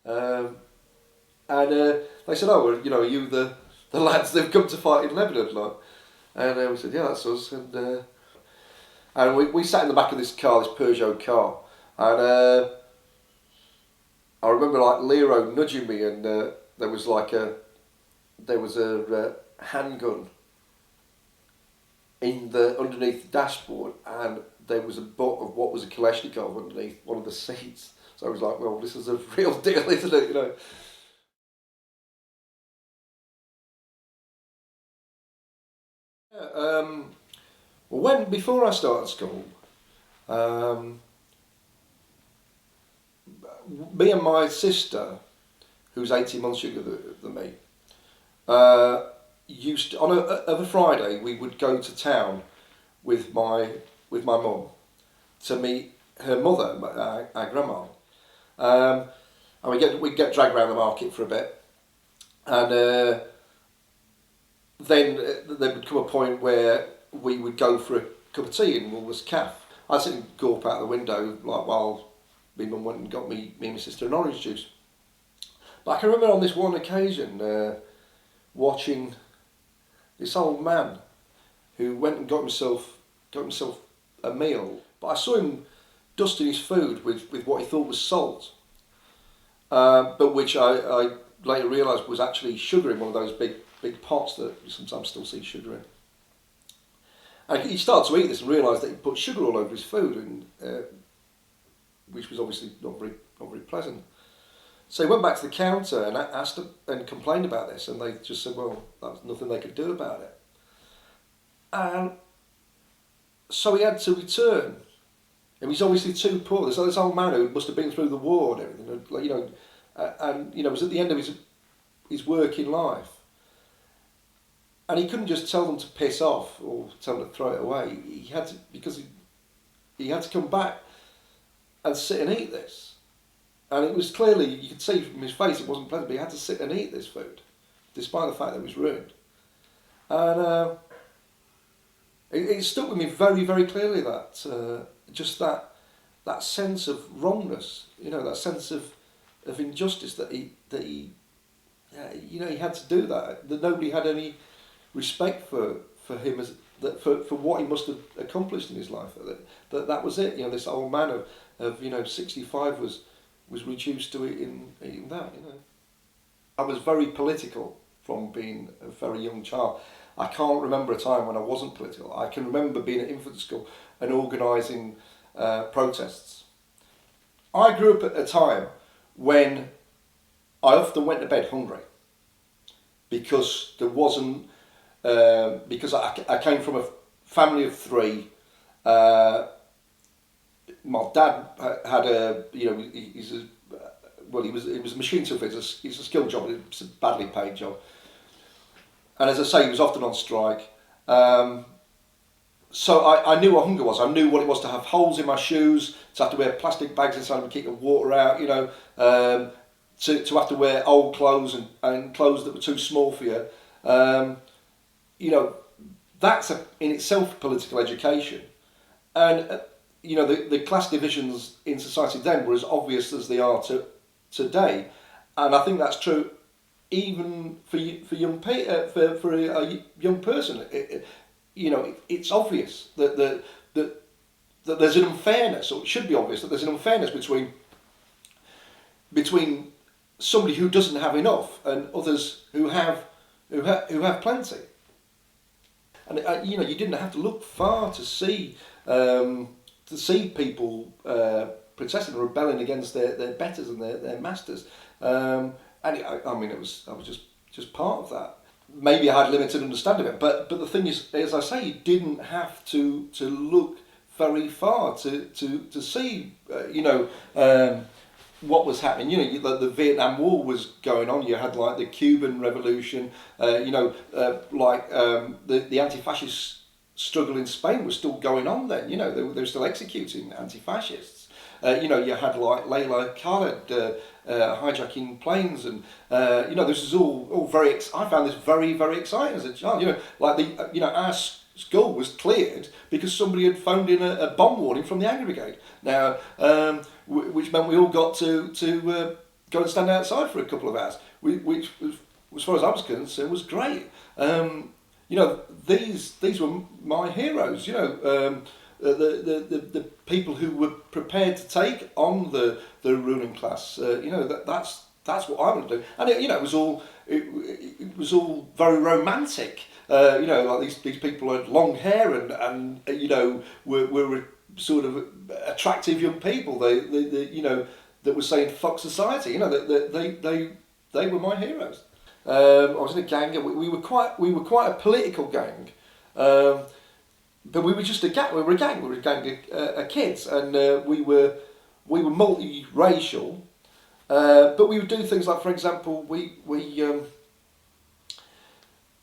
Um, and they said, "Oh, well, are you the lads that've come to fight in Lebanon?" Like, and we said, "Yeah, that's us." And we sat in the back of this car, this Peugeot car, and I remember like Lero nudging me, and there was a handgun in the underneath the dashboard, and there was a butt of what was a Kalashnikov underneath one of the seats. So I was like, "Well, this is a real deal, isn't it?" Yeah, well, before I started school, um, me and my sister, who's 18 months younger than me, uh, used to, of a Friday we would go to town with my mum to meet her mother, our grandma, and we get dragged around the market for a bit, and then there would come a point where we would go for a cup of tea in Woolworths Caff. I'd sit and go up out the window like while my mum went and got me and my sister an orange juice. But I can remember on this one occasion watching this old man who went and got himself a meal. But I saw him dusting his food with what he thought was salt, but which I later realised was actually sugar in one of those big pots that you sometimes still see sugar in. And he started to eat this and realised that he put sugar all over his food, and which was obviously not very pleasant. So he went back to the counter and asked them, and complained about this, and they just said, well, there was nothing they could do about it. And so he had to return. And he's obviously too poor. There's this old man who must have been through the war and everything, and was at the end of his working life. And he couldn't just tell them to piss off or tell them to throw it away. He had to, because he had to come back and sit and eat this. And it was clearly, you could see from his face, it wasn't pleasant, but he had to sit and eat this food, despite the fact that it was ruined. And it stuck with me very, very clearly, that just that sense of wrongness, that sense of injustice that he he had to do that. That nobody had any respect for him for what he must have accomplished in his life. That was it. This old man of 65 was reduced to eating that. I was very political from being a very young child. I can't remember a time when I wasn't political. I can remember being at infant school and organising protests. I grew up at a time when I often went to bed hungry because there wasn't, because I came from a family of three. My dad had he was a machine tool fitter. It's a skilled job. It's a badly paid job. And as I say, he was often on strike. So I knew what hunger was. I knew what it was to have holes in my shoes, to have to wear plastic bags inside them to keep the water out, to have to wear old clothes and clothes that were too small for you. That's in itself political education. And, the class divisions in society then were as obvious as they are today. And I think that's true even for young for a young person. It's obvious that there's an unfairness, or it should be obvious that there's an unfairness between somebody who doesn't have enough and others who have plenty. And you didn't have to look far to see people protesting and rebelling against their betters and their masters. I was just part of that. Maybe I had limited understanding of it, but the thing is, as I say, you didn't have to look very far to see, what was happening. The Vietnam War was going on. You had like the Cuban Revolution. The anti-fascist struggle in Spain was still going on then. They were still executing anti-fascists. You had like Layla Khaled hijacking planes, and this is all very. I found this very, very exciting as a child. Our school was cleared because somebody had phoned in a bomb warning from the Agri Brigade. Now, which meant we all got to go and stand outside for a couple of hours, which was, as far as I was concerned, was great. You know, these were my heroes. You know, the people who were prepared to take on the ruling class. You know, that's what I want to do. And you know, it was all very romantic. You know, like these people had long hair and you know were sort of attractive young people. They you know, that were saying fuck society. You know, they were my heroes. I was in a gang. We were quite a political gang, but we were just a gang. We were a gang. We were a gang of kids, and we were multi-racial. But we would do things like, for example, we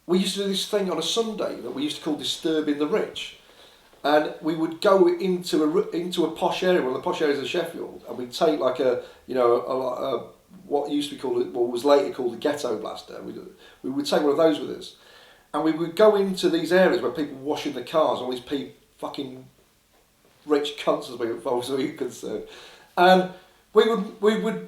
used to do this thing on a Sunday that we used to call Disturbing the Rich, and we would go into a posh area, one of the posh areas of Sheffield, and we'd take like a what used to be called, what was later called a ghetto blaster. We would take one of those with us, and we would go into these areas where people were washing their cars, all these fucking rich cunts as we were concerned, and we would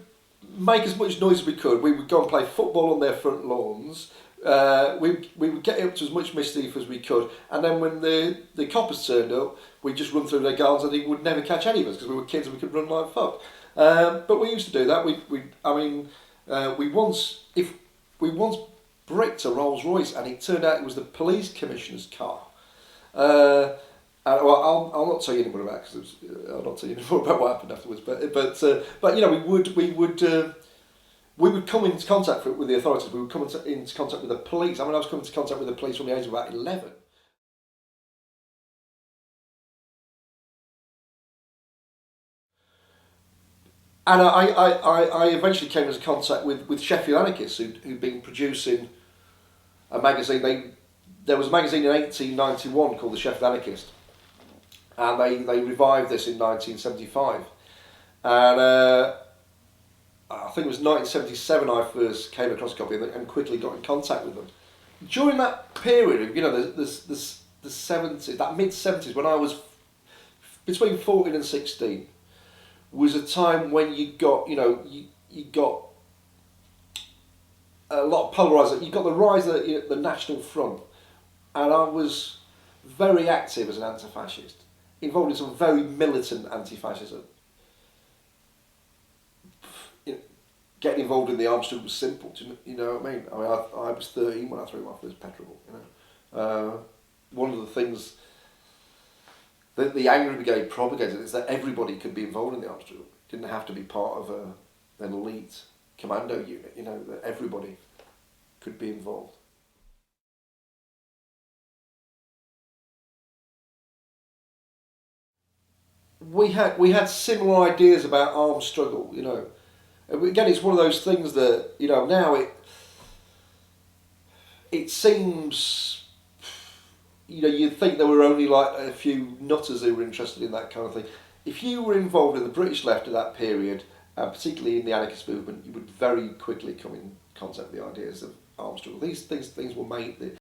make as much noise as we could. We would go and play football on their front lawns. We would get up to as much mischief as we could, and then when the coppers turned up, we'd just run through their gardens, and he would never catch any of us because we were kids and we could run like fuck. But we used to do that. We once bricked a Rolls Royce, and it turned out it was the police commissioner's car. Well, I'll not tell you any more about it because I'll not tell you any more about what happened afterwards. But you know, we would come into contact with the authorities. We would come into contact with the police. I mean, I was coming into contact with the police from the age of about 11. And I eventually came into contact with Sheffield anarchists who'd been producing a magazine. There was a magazine in 1891 called the Sheffield Anarchist, and they revived this in 1975. And I think it was 1977 I first came across a copy of it and quickly got in contact with them. During that period, you know, the 70s, that mid-70s, when I was between 14 and 16, was a time when you got a lot of polarisation. You got the rise of the National Front, and I was very active as an anti-fascist, involved in some very militant anti-fascism. Getting involved in the arms struggle was simple. You know what I mean? I was 13 when I threw my first petrol ball. You know, one of the things that the Angry Brigade propagated is that everybody could be involved in the arms struggle. It didn't have to be part of an elite commando unit. You know, that everybody could be involved. We had similar ideas about armed struggle. You know, again, it's one of those things that, you know, now it seems, you know, you'd think there were only like a few nutters who were interested in that kind of thing. If you were involved in the British left at that period, and particularly in the anarchist movement, you would very quickly come in contact with the ideas of armed struggle. These things were made.